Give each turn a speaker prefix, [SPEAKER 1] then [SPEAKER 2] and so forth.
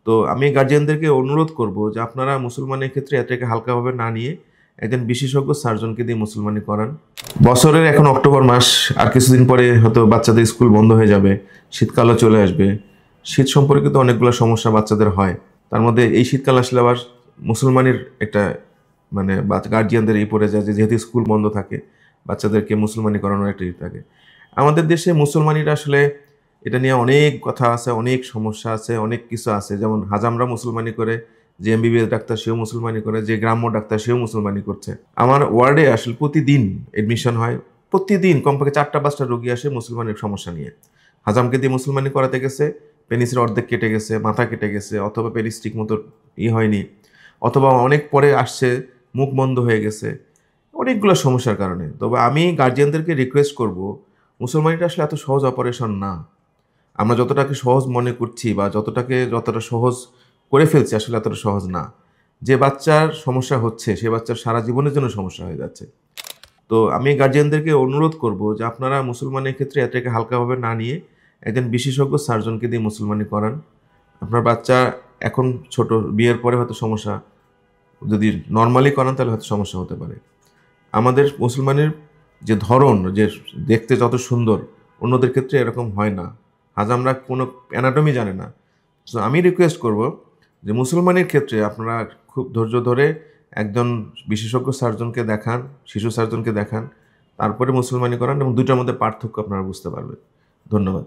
[SPEAKER 1] তো আমি গার্জিয়ানদেরকে অনুরোধ করব যে আপনারা মুসলমানের ক্ষেত্রে এটাকে হালকাভাবে না নিয়ে একজন বিশেষজ্ঞ সার্জনকে দিয়ে মুসলমানি করান। বছরের এখন অক্টোবর মাস, আর কিছুদিন পরে হয়তো বাচ্চাদের স্কুল বন্ধ হয়ে যাবে, শীতকালও চলে আসবে। শীত সম্পর্কিত অনেকগুলো সমস্যা বাচ্চাদের হয়, তার মধ্যে এই শীতকাল আসলে আবার মুসলমানের একটা মানে গার্জিয়ানদের এই পড়ে যায় যে যেহেতু স্কুল বন্ধ থাকে বাচ্চাদেরকে মুসলমানি করানোর একটা থাকে। আমাদের দেশে মুসলমানিরা আসলে এটা নিয়ে অনেক কথা আছে, অনেক সমস্যা আছে, অনেক কিছু আছে। যেমন হাজামরা মুসলমানি করে, যে এমবিবিএস ডাক্তার সেও মুসলমানি করে, যে গ্রাম্য ডাক্তার সেও মুসলমানি করছে। আমার ওয়ার্ডে আসলে প্রতিদিন এডমিশন হয়, প্রতিদিন কমপক্ষে 4টা-5টা রোগী আসে মুসলমানের সমস্যা নিয়ে। হাজামকে দিয়ে মুসলমানি করাতে গেছে, পেনিসের অর্ধেক কেটে গেছে, মাথা কেটে গেছে, অথবা পেনিস ঠিক মতো হয়নি, অথবা অনেক পরে আসছে মুখ বন্ধ হয়ে গেছে, অনেকগুলো সমস্যার কারণে। তবে আমি গার্জিয়ানদেরকে রিকোয়েস্ট করব, মুসলমানিটা আসলে এত সহজ অপারেশন না। আমরা যতটাকে সহজ মনে করছি বা যতটা সহজ করে ফেলছি, আসলে এতটা সহজ না। যে বাচ্চার সমস্যা হচ্ছে সে বাচ্চার সারা জীবনের জন্য সমস্যা হয়ে যাচ্ছে। তো আমি গার্জিয়ানদেরকে অনুরোধ করব যে আপনারা মুসলমানের ক্ষেত্রে এটাকে হালকাভাবে না নিয়ে একজন বিশেষজ্ঞ সার্জনকে দিয়ে মুসলমানি করান। আপনার বাচ্চা এখন ছোট, বিয়ের পরে হয়তো সমস্যা, যদি নর্মালি করান তাহলে হয়তো সমস্যা হতে পারে। আমাদের মুসলমানের যে ধরন, যে দেখতে যত সুন্দর, অন্যদের ক্ষেত্রে এরকম হয় না। হাজামরা কোনো অ্যানাটমি জানে না। সো আমি রিকোয়েস্ট করব যে মুসলমানের ক্ষেত্রে আপনারা খুব ধৈর্য ধরে একজন বিশেষজ্ঞ সার্জনকে দেখান, শিশু সার্জনকে দেখান, তারপরে মুসলমানি করান, এবং দুইটার মধ্যে পার্থক্য আপনারা বুঝতে পারবেন। ধন্যবাদ।